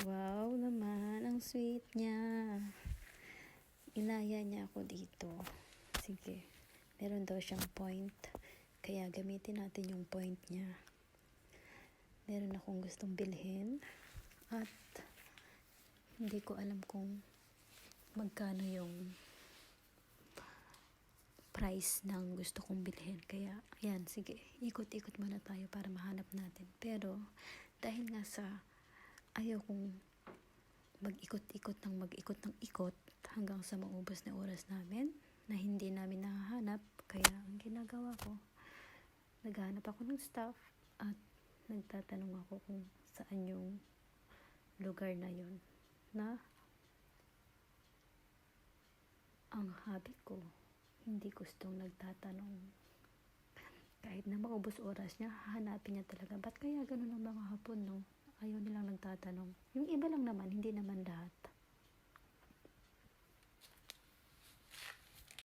Wow naman, ang sweet niya. Inaya niya ako dito. Sige, meron daw siyang point. Kaya gamitin natin yung point niya. Meron akong gustong bilhin. At hindi ko alam kung magkano yung price ng gusto kong bilhin. Kaya, ayan, sige, ikot-ikot muna tayo para mahanap natin. Pero, dahil nga sa ayaw kong mag-ikot-ikot ng ikot hanggang sa maubos na oras namin na hindi namin nahahanap. Kaya, ang ginagawa ko, naghahanap ako ng staff at nagtatanong ako kung saan yung lugar na yun na ang hobby ko hindi gustong nagtatanong. Kahit na maubos oras niya, hahanapin niya talaga. Ba't kaya ganun ang mga hapon, no? Ayaw nilang nagtatanong. Yung iba lang naman, hindi naman lahat.